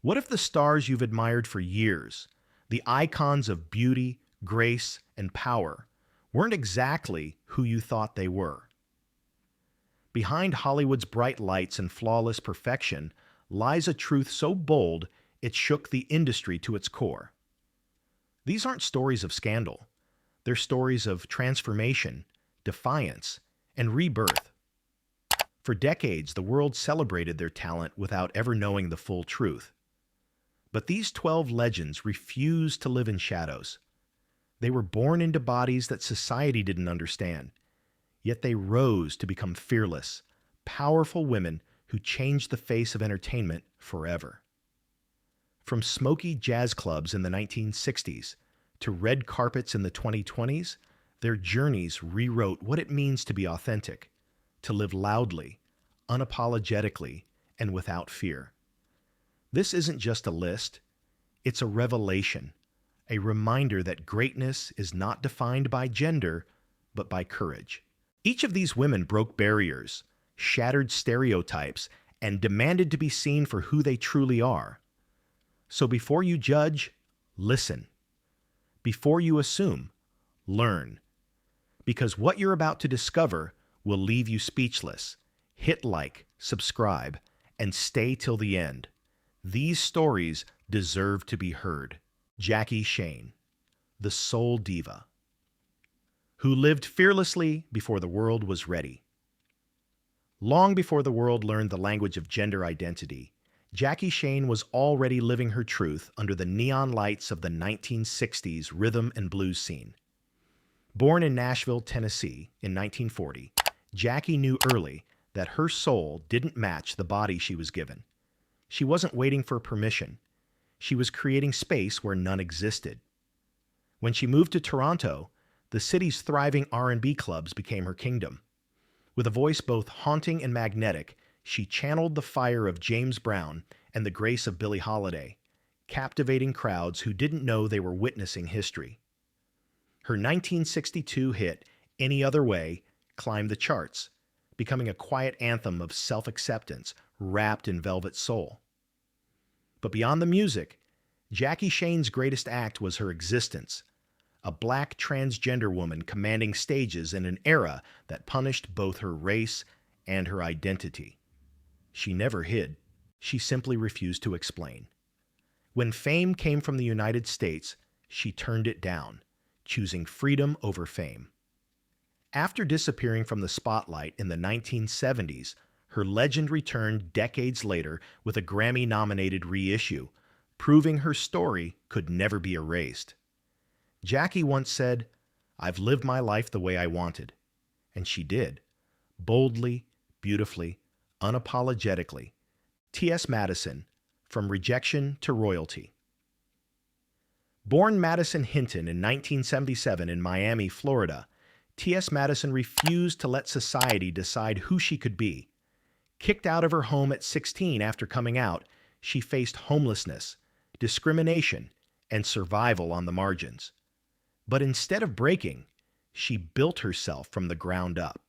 What if the stars you've admired for years, the icons of beauty, grace, and power, weren't exactly who you thought they were? Behind Hollywood's bright lights and flawless perfection lies a truth so bold it shook the industry to its core. These aren't stories of scandal. They're stories of transformation, defiance, and rebirth. For decades, the world celebrated their talent without ever knowing the full truth. But these 12 legends refused to live in shadows. They were born into bodies that society didn't understand, yet they rose to become fearless, powerful women who changed the face of entertainment forever. From smoky jazz clubs in the 1960s to red carpets in the 2020s, their journeys rewrote what it means to be authentic, to live loudly, unapologetically, and without fear. This isn't just a list, it's a revelation, a reminder that greatness is not defined by gender, but by courage. Each of these women broke barriers, shattered stereotypes, and demanded to be seen for who they truly are. So before you judge, listen. Before you assume, learn. Because what you're about to discover will leave you speechless. Hit like, subscribe, and stay till the end. These stories deserve to be heard. Jackie Shane, the soul diva, who lived fearlessly before the world was ready. Long before the world learned the language of gender identity, Jackie Shane was already living her truth under the neon lights of the 1960s rhythm and blues scene. Born in Nashville, Tennessee in 1940, Jackie knew early that her soul didn't match the body she was given. She wasn't waiting for permission. She was creating space where none existed. When she moved to Toronto, the city's thriving R&B clubs became her kingdom. With a voice both haunting and magnetic, she channeled the fire of James Brown and the grace of Billie Holiday, captivating crowds who didn't know they were witnessing history. Her 1962 hit, Any Other Way, climbed the charts, becoming a quiet anthem of self-acceptance wrapped in velvet soul. But beyond the music, Jackie Shane's greatest act was her existence, a black transgender woman commanding stages in an era that punished both her race and her identity. She never hid. She simply refused to explain. When fame came from the United States, she turned it down, choosing freedom over fame. After disappearing from the spotlight in the 1970s, her legend returned decades later with a Grammy-nominated reissue, proving her story could never be erased. Jackie once said, "I've lived my life the way I wanted." And she did. Boldly, beautifully, unapologetically. T.S. Madison, From Rejection to Royalty. Born Madison Hinton in 1977 in Miami, Florida, T.S. Madison refused to let society decide who she could be. Kicked out of her home at 16 after coming out, she faced homelessness, discrimination, and survival on the margins. But instead of breaking, she built herself from the ground up.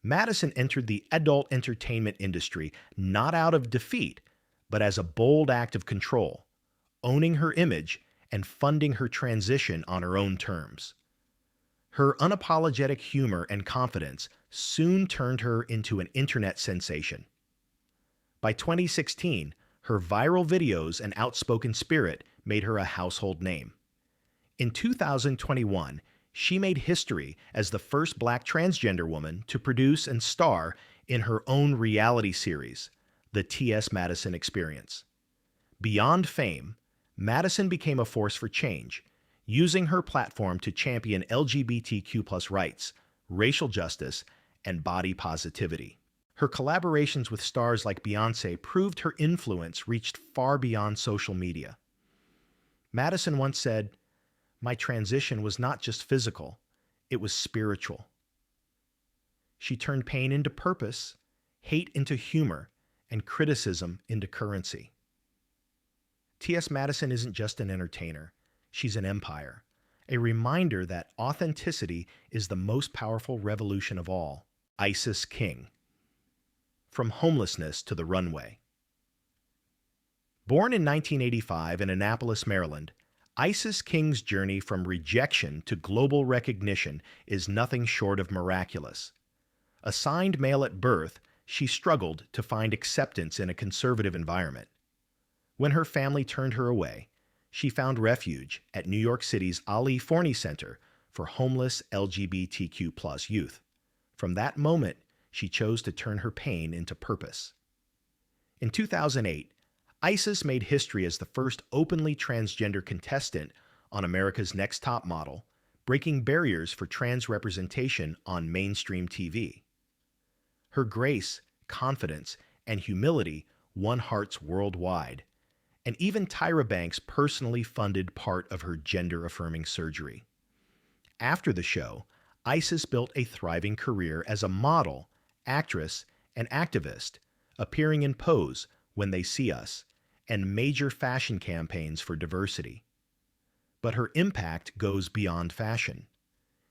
Madison entered the adult entertainment industry not out of defeat, but as a bold act of control, owning her image and funding her transition on her own terms. Her unapologetic humor and confidence soon turned her into an internet sensation. By 2016, her viral videos and outspoken spirit made her a household name. In 2021, she made history as the first black transgender woman to produce and star in her own reality series, The T.S. Madison Experience. Beyond fame, Madison became a force for change, using her platform to champion LGBTQ+ rights, racial justice, and body positivity. Her collaborations with stars like Beyoncé proved her influence reached far beyond social media. Madison once said, "My transition was not just physical, it was spiritual." She turned pain into purpose, hate into humor, and criticism into currency. T.S. Madison isn't just an entertainer, she's an empire, a reminder that authenticity is the most powerful revolution of all. Isis King. From homelessness to the runway. Born in 1985 in Annapolis, Maryland, Isis King's journey from rejection to global recognition is nothing short of miraculous. Assigned male at birth, she struggled to find acceptance in a conservative environment. When her family turned her away, she found refuge at New York City's Ali Forney Center for homeless LGBTQ+ youth. From that moment, she chose to turn her pain into purpose. In 2008, Isis made history as the first openly transgender contestant on America's Next Top Model, breaking barriers for trans representation on mainstream TV. Her grace, confidence, and humility won hearts worldwide, and even Tyra Banks personally funded part of her gender-affirming surgery. After the show, Isis built a thriving career as a model, actress, and activist, appearing in Pose, When They See Us, and major fashion campaigns for diversity. But her impact goes beyond fashion.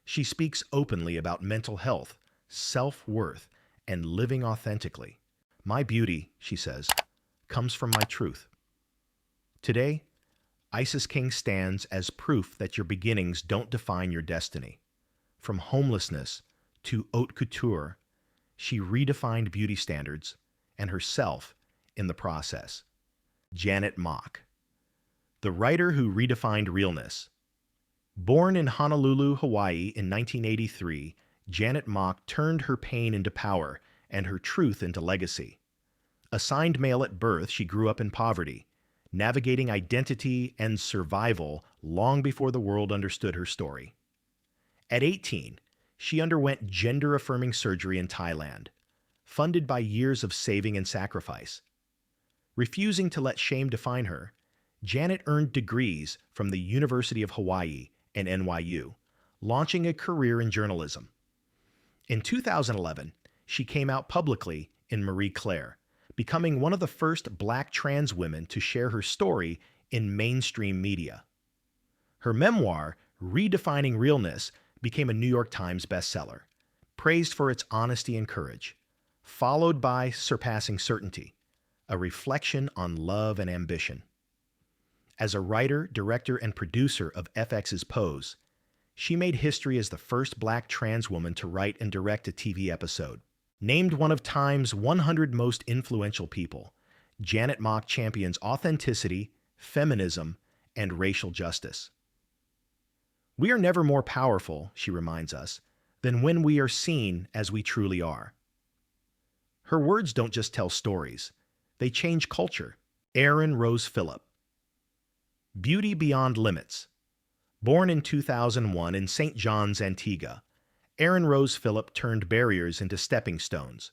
She speaks openly about mental health, self-worth, and living authentically. My beauty, she says, comes from my truth. Today, Isis King stands as proof that your beginnings don't define your destiny. From homelessness to haute couture, she redefined beauty standards and herself in the process. Janet Mock, the writer who redefined realness. Born in Honolulu, Hawaii in 1983, Janet Mock turned her pain into power and her truth into legacy. Assigned male at birth, she grew up in poverty, navigating identity and survival long before the world understood her story. At 18, she underwent gender-affirming surgery in Thailand, funded by years of saving and sacrifice. Refusing to let shame define her, Janet earned degrees from the University of Hawaii and NYU, launching a career in journalism. In 2011, she came out publicly in Marie Claire, becoming one of the first Black trans women to share her story in mainstream media. Her memoir, Redefining Realness, became a New York Times bestseller, praised for its honesty and courage, followed by Surpassing Certainty, a reflection on love and ambition. As a writer, director, and producer of FX's Pose, she made history as the first Black trans woman to write and direct a TV episode. Named one of Time's 100 most influential people, Janet Mock champions authenticity, feminism, and racial justice. We are never more powerful, she reminds us, than when we are seen as we truly are. Her words don't just tell stories, they change culture. Erin Rose Phillip. Beauty Beyond Limits. Born in 2001 in St. John's, Antigua, Erin Rose Phillip turned barriers into stepping stones.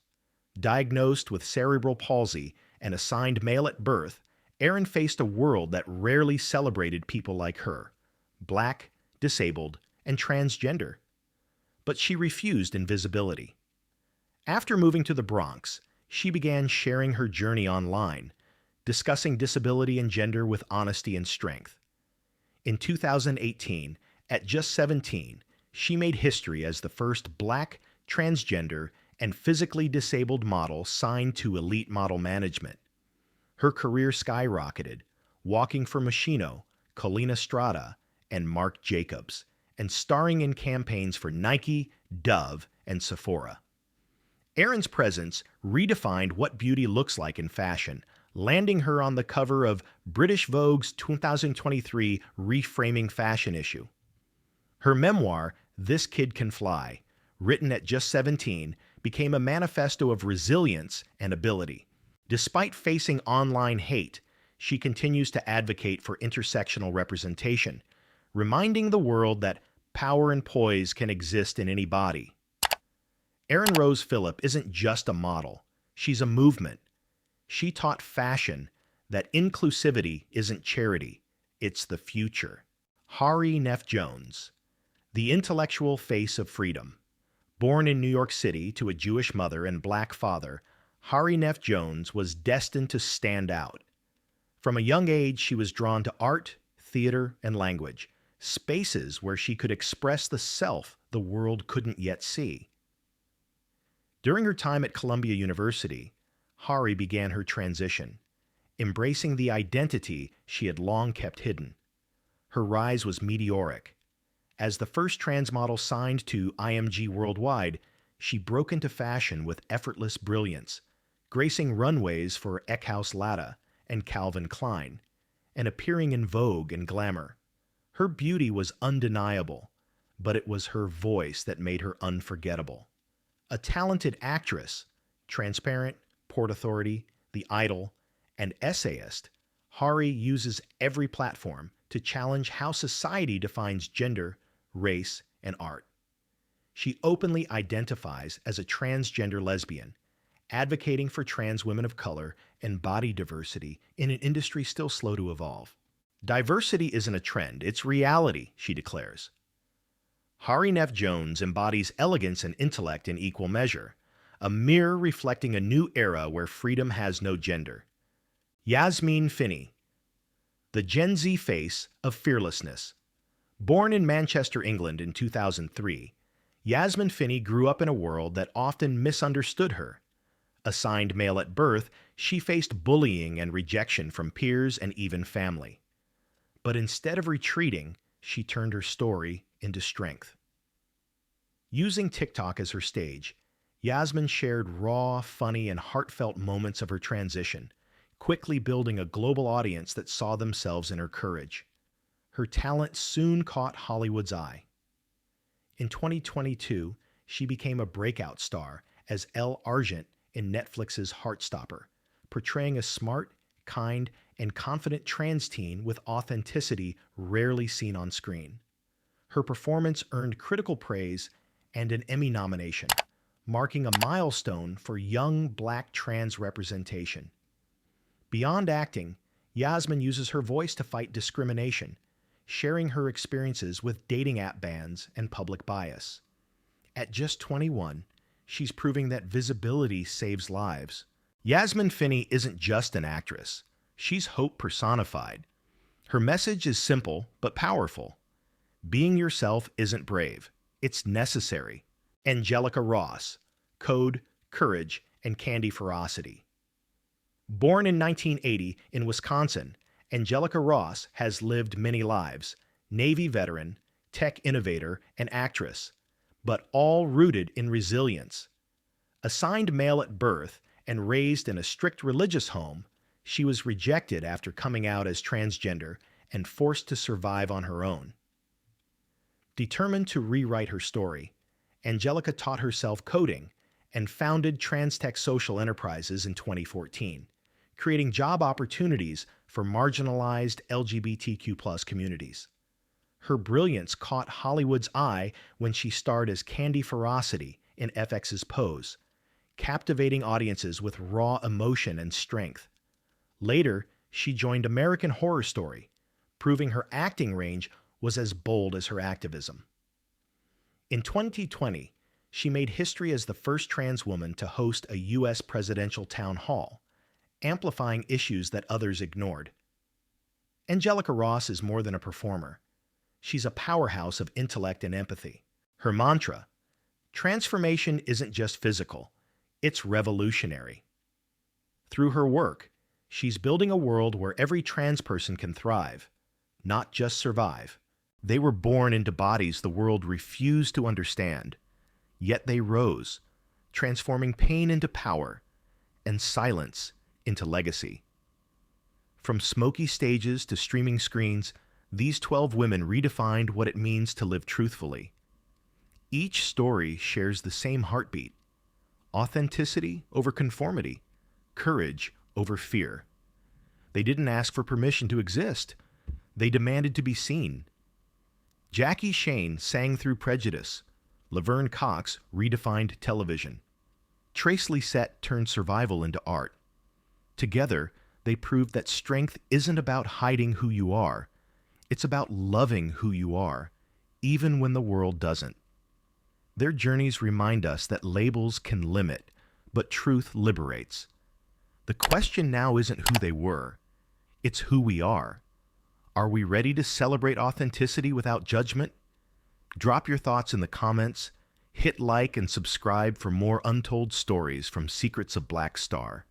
Diagnosed with cerebral palsy and assigned male at birth, Erin faced a world that rarely celebrated people like her, Black, disabled, and transgender. But she refused invisibility. After moving to the Bronx, she began sharing her journey online, discussing disability and gender with honesty and strength. In 2018, at just 17, she made history as the first Black, transgender, and physically disabled model signed to Elite Model Management. Her career skyrocketed, walking for Moschino, Colina Strada, and Marc Jacobs, and starring in campaigns for Nike, Dove, and Sephora. Erin's presence redefined what beauty looks like in fashion, landing her on the cover of British Vogue's 2023 Reframing Fashion issue. Her memoir, This Kid Can Fly, written at just 17, became a manifesto of resilience and ability. Despite facing online hate, she continues to advocate for intersectional representation, reminding the world that power and poise can exist in any body. Erin Rose Phillip isn't just a model, she's a movement. She taught fashion that inclusivity isn't charity, it's the future. Hari Neff Jones, the intellectual face of freedom. Born in New York City to a Jewish mother and Black father, Hari Neff Jones was destined to stand out. From a young age, she was drawn to art, theater, and language, spaces where she could express the self the world couldn't yet see. During her time at Columbia University, Hari began her transition, embracing the identity she had long kept hidden. Her rise was meteoric. As the first trans model signed to IMG Worldwide, she broke into fashion with effortless brilliance, gracing runways for Eckhaus Latta and Calvin Klein, and appearing in Vogue and Glamour. Her beauty was undeniable, but it was her voice that made her unforgettable. A talented actress, transparent, Port Authority, The Idol, and essayist, Hari uses every platform to challenge how society defines gender, race, and art. She openly identifies as a transgender lesbian, advocating for trans women of color and body diversity in an industry still slow to evolve. Diversity isn't a trend, it's reality, she declares. Hari Neff Jones embodies elegance and intellect in equal measure, a mirror reflecting a new era where freedom has no gender. Yasmine Finney, the Gen Z face of fearlessness. Born in Manchester, England in 2003, Yasmine Finney grew up in a world that often misunderstood her. Assigned male at birth, she faced bullying and rejection from peers and even family. But instead of retreating, she turned her story into strength. Using TikTok as her stage, Yasmine shared raw, funny, and heartfelt moments of her transition, quickly building a global audience that saw themselves in her courage. Her talent soon caught Hollywood's eye. In 2022, she became a breakout star as Elle Argent in Netflix's Heartstopper, portraying a smart, kind, and confident trans teen with authenticity rarely seen on screen. Her performance earned critical praise and an Emmy nomination, marking a milestone for young Black trans representation. Beyond acting, Yasmine uses her voice to fight discrimination, sharing her experiences with dating app bans and public bias. At just 21, she's proving that visibility saves lives. Yasmine Finney isn't just an actress. She's hope personified. Her message is simple but powerful. Being yourself isn't brave. It's necessary. Angelica Ross, Code, Courage, and Candy Ferocity. Born in 1980 in Wisconsin, Angelica Ross has lived many lives, Navy veteran, tech innovator, and actress, but all rooted in resilience. Assigned male at birth and raised in a strict religious home, she was rejected after coming out as transgender and forced to survive on her own. Determined to rewrite her story, Angelica taught herself coding and founded Transtech Social Enterprises in 2014, creating job opportunities for marginalized LGBTQ+ communities. Her brilliance caught Hollywood's eye when she starred as Candy Ferocity in FX's Pose, captivating audiences with raw emotion and strength. Later, she joined American Horror Story, proving her acting range was as bold as her activism. In 2020, she made history as the first trans woman to host a U.S. presidential town hall, amplifying issues that others ignored. Angelica Ross is more than a performer. She's a powerhouse of intellect and empathy. Her mantra, transformation isn't just physical, it's revolutionary. Through her work, she's building a world where every trans person can thrive, not just survive. They were born into bodies the world refused to understand, yet they rose, transforming pain into power and silence into legacy. From smoky stages to streaming screens, these 12 women redefined what it means to live truthfully. Each story shares the same heartbeat: authenticity over conformity, courage over fear. They didn't ask for permission to exist. They demanded to be seen. Jackie Shane sang through prejudice. Laverne Cox redefined television. Trace Lysette turned survival into art. Together, they proved that strength isn't about hiding who you are. It's about loving who you are, even when the world doesn't. Their journeys remind us that labels can limit, but truth liberates. The question now isn't who they were, it's who we are. Are we ready to celebrate authenticity without judgment? Drop your thoughts in the comments, hit like and subscribe for more untold stories from Secrets of Black Star.